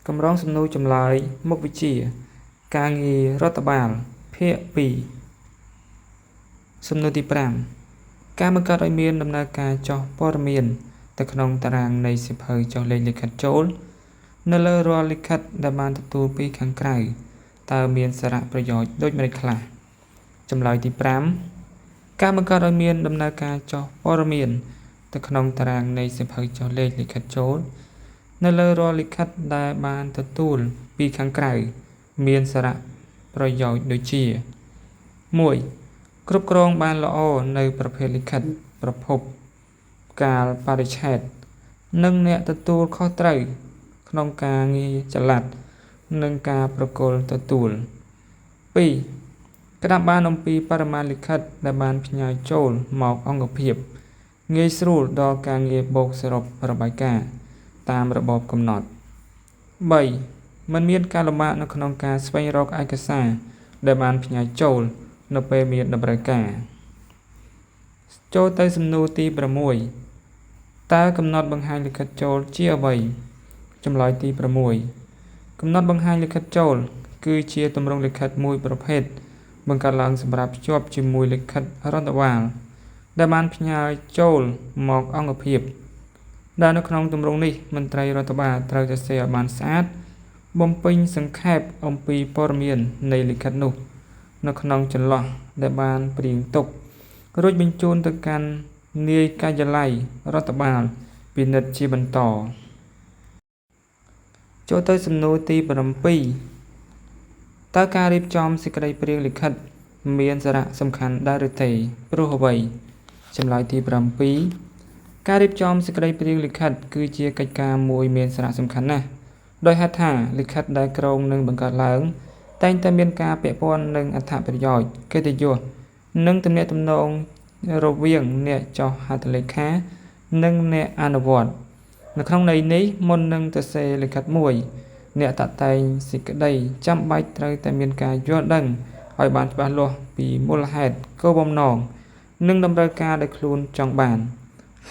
Cầm rong xâm nô chùm lại mốc vị trí ca nghi rốt bàn phía bì xâm nô tí pram ca mơ cát oi miên đâm na ca cho bó miên tại khăn ta ràng này xịp hơi cho lên lịch khát chốn nơi lơ rô lịch khát đã bàn tập tù bí kháng cài ta miên xa rạcประโยชน์ដូចមិនខ្លះចម្លើយទី5ការបង្កើតឲ្យមានដំណើរការចុះព័ត៌មានទៅក្នុងតារាងនៃសៀវភៅចុះលេខលិខិតចូលនៅលើរាល់លិខិតដែលបានទទួលពីខាងក្រៅមានសារៈប្រយោជន៍ដូចជា 1. គ្រប់គ្រងបានល្អនៅប្រភេទលិខិតប្រភពកាលបរិច្ឆេទនិងអ្នកទទួលខុសត្រូវក្នុងការងារចល័តនិងការប្រគល់ទទួល 2. ក្តាប់បានអំពីបរិមាណលិខិតដែលបានផ្ញើចូលមកអង្គភាពងាយស្រួលដល់ការងារបូកសរុបរបាយការណ៍តាមរបបកំណត់ 3. មិនមានការលំបាកនៅក្នុងការស្វែងរកឯកសារដែលបានផ្ញើចូលនៅពេលមានតម្រូវការចូលទៅសំណួរទី 6 តើកំណត់បង្ហាញលិខិតចូលជាអ្វីចម្លើយទី 6 កំណត់បង្ហាញលិខិតចូលគឺជាទម្រង់លិខិតមួយប្រភេទបង្កើតឡើងសម្រាប់ភ្ជាប់ជាមួយលិខិតរដ្ឋបាលដែលបានផ្ញើចូលមកអង្គភាពដែលនៅក្នុងទម្រង់នេះមន្ត្រីរដ្ឋបាលត្រូវតែសរសេរឲ្យបានស្អាតបំពេញសង្ខេបអំពីព័ត៌មាននៃលិខិតនោះនៅក្នុងចន្លោះដែលបានព្រៀងទុករួចបញ្ជូនទៅកាន់នាយការិយាល័យរដ្ឋបាលពិនិត្យជាបន្តចូលទៅសំណួរទី 7 តើការរៀបចំសេចក្តីព្រាងលិខិតមានសារៈសំខាន់ដែរឬទេព្រោះអ្វីចម្លើយទី 7 ការរៀបចំសេចក្តីព្រាងលិខិតគឺជាកិច្ចការមួយមានសារៈសំខាន់ណាស់ដោយហេតុថាលិខិតដែលក្រុងនឹងបង្កើតឡើងតែងតែមានការពាក់ព័ន្ធនឹងអត្ថប្រយោជន៍កិត្តិយសនិងទំនាក់ទំនងរវាងអ្នកចុះហត្ថលេខានិងអ្នកអនុវត្តនៅក្នុងន័យនេះមុននឹងសរសេរលិខិតមួយអ្នកតាក់តែងសេចក្តីចាំបាច់ត្រូវតែមានការយល់ដឹងឲ្យបានច្បាស់លាស់ពីមូលហេតុគោលបំណងនិងតម្រូវការដែលខ្លួនចង់បាន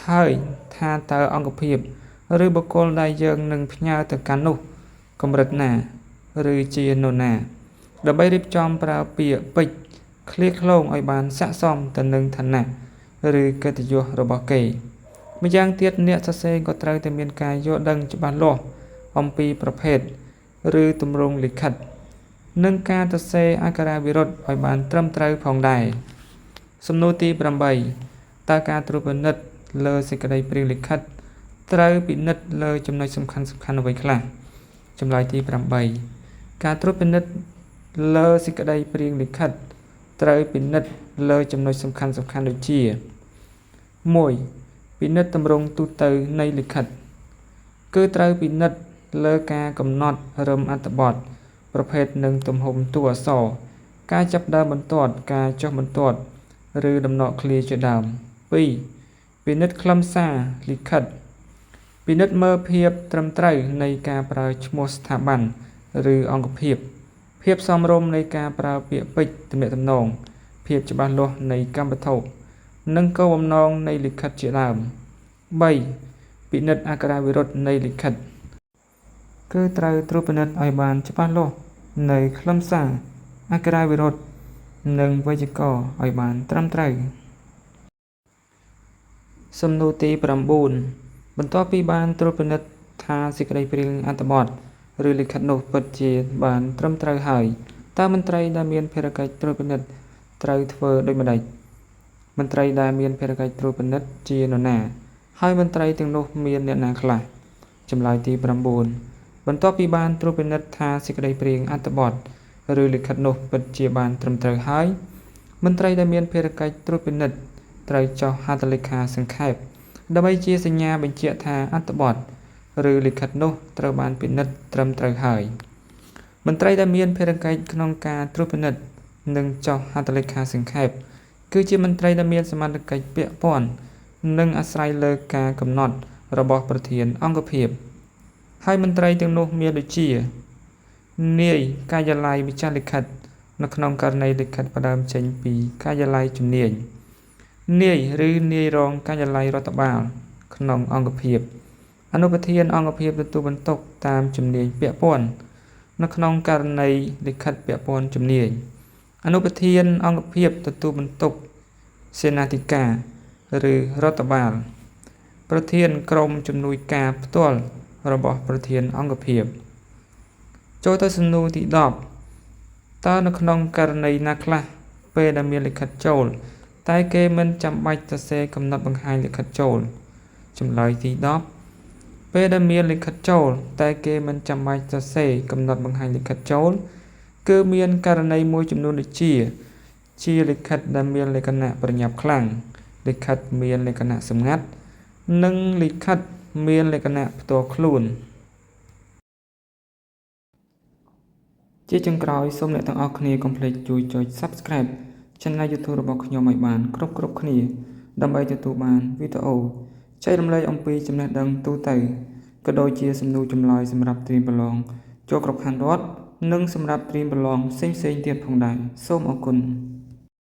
ហើយថាតើអង្គភាពឬបុគ្គលដែលយើងនឹងផ្ញើទៅកាន់នោះកម្រិតណាឬជានរណាដើម្បីរៀបចំប្រើពាក្យពេចន៍ឃ្លាឃ្លោងឲ្យបានស័ក្តិសមទៅនឹងឋានៈឬកិត្តិយសរបស់គេម្យ៉ាងទៀតអ្នកសរសេរក៏ត្រូវតែមានការយល់ដឹងច្បាស់លាស់អំពីប្រភេទឬទម្រង់លិខិតនិងការសរសេរអក្ខរាវិរុទ្ធឲ្យបានត្រឹមត្រូវផងដែរសំណួរទី 8 តើការត្រួតពិនិត្យលើសេចក្តីព្រាងលិខិតត្រូវពិនិត្យលើចំណុចសំខាន់ៗអ្វីខ្លះចម្លើយទី 8 ការត្រួតពិនិត្យលើសេចក្តីព្រាងលិខិតត្រូវពិនិត្យលើចំណុចសំខាន់ៗដូចជា 1. ពិនិត្យទម្រង់ទូទៅនៃលិខិតគឺត្រូវពិនិត្យលើការកំណត់រឹមអត្ថបទប្រភេទនិងទំហំតួអក្សរការចាប់ផ្ដើមបន្ទាត់ការចុះបន្ទាត់ឬដំណក់ឃ្លាជាដើម 2. ពិនិត្យខ្លឹមសារលិខិតពិនិត្យមើលភាពត្រឹមត្រូវនៃការប្រើឈ្មោះស្ថាប័នឬអង្គភាពសមរម្យនៃការប្រើពាក្យពេចន៍ទំនាក់ទំនងភាពច្បាស់លាស់នៃកម្មវត្ថុនិងគោលបំណងនៃលិខិតជាដើម 3. ពិនិត្យអក្ខរាវិរុទ្ធនៃលិខិតគឺត្រូវត្រួតពិនិត្យឲ្យបានច្បាស់លាស់នៃខ្លឹមសារអក្ខរាវិរុទ្ធនិងវេយ្យាករណ៍ឲ្យបានត្រឹមត្រូវសំណួរទី 9 បន្ទាប់ពីបានត្រួតពិនិត្យថាសេចក្តីព្រាងអត្ថបទឬលិខិតនោះពិតជាបានត្រឹមត្រូវហើយតើមន្ត្រីដែលមានភារកិច្ចត្រួតពិនិត្យត្រូវធ្វើដូចម្តេចមន្ត្រីដែលមានភារកិច្ចត្រួតពិនិត្យជានរណាហើយមន្ត្រីទាំងនោះមានអ្នកណាខ្លះចម្លើយទី 9 បន្ទាប់ពីបានត្រួតពិនិត្យថាសេចក្តីព្រាងអត្ថបទឬលិខិតនោះពិតជាបានត្រឹមត្រូវហើយមន្ត្រីដែលមានភារកិច្ចត្រួតពិនិត្យត្រូវចុះហត្ថលេខាសង្ខេបដើម្បីជាសញ្ញាបញ្ជាក់ថាអត្ថបទឬលិខិតនោះត្រូវបានពិនិត្យត្រឹមត្រូវហើយមន្ត្រីដែលមានភារកិច្ចក្នុងការត្រួតពិនិត្យនិងចុះហត្ថលេខាសង្ខេបគឺជាមន្ត្រីដែលមានសមត្ថកិច្ចពាក់ព័ន្ធនិងអាស្រ័យលើការកំណត់របស់ប្រធានអង្គភាពហើយមន្ត្រីទាំងនោះមានដូចជានាយការិយាល័យម្ចាស់លិខិតនៅក្នុងករណីលិខិតផ្ដើមចេញពីការិយាល័យជំនាញនាយឬនាយរងការិយាល័យរដ្ឋបាលក្នុងអង្គភាព អនុប្រធានអង្គភាពទទួលបន្ទុកតាមជំនាញពាក់ព័ន្ធនៅក្នុងករណីលិខិតពាក់ព័ន្ធជំនាញអនុប្រធានអង្គភាពទទួលបន្ទុកសេនាធិការឬរដ្ឋបាលប្រធានក្រុមជំនួយការផ្ទាល់របស់ប្រធានអង្គភាពចូលទៅសំណួរទី10តើនៅក្នុងករណីណាខ្លះពេលដែលមានលិខិតចូលតែគេមិនចាំបាច់សរសេរកំណត់បង្ហាញលិខិតចូលចម្លើយទី10ពេលដែលមានលិខិតចូលតែគេមិនចាំបាច់សរសេរកំណត់បង្ហាញលិខិតចូលគឺមានករណីមួយចំនួនដូចជាលិខិតដែលមានលក្ខណៈប្រញាប់ខ្លាំងលិខិតមានលក្ខណៈសម្ងាត់និងលិខិតមានលក្ខណៈផ្ទាល់ខ្លួនជាចុងក្រោយសូមអ្នកទាំងអស់គ្នាកុំភ្លេចជួយចុច Subscribe Channel YouTube របស់ខ្ញុំឲ្យបានគ្រប់គ្នាដើម្បីទទួលបានវីដេអូចែករំលែកអំពីចំណេះដឹងទូទៅក៏ដូចជាសំណួរចម្លើយសម្រាប់ត្រៀមប្រឡងចូលក្របខ័ណ្ឌរដ្ឋនិងសម្រាប់ត្រៀមប្រឡងផ្សេងៗទៀតផងដែរសូមអរគុណ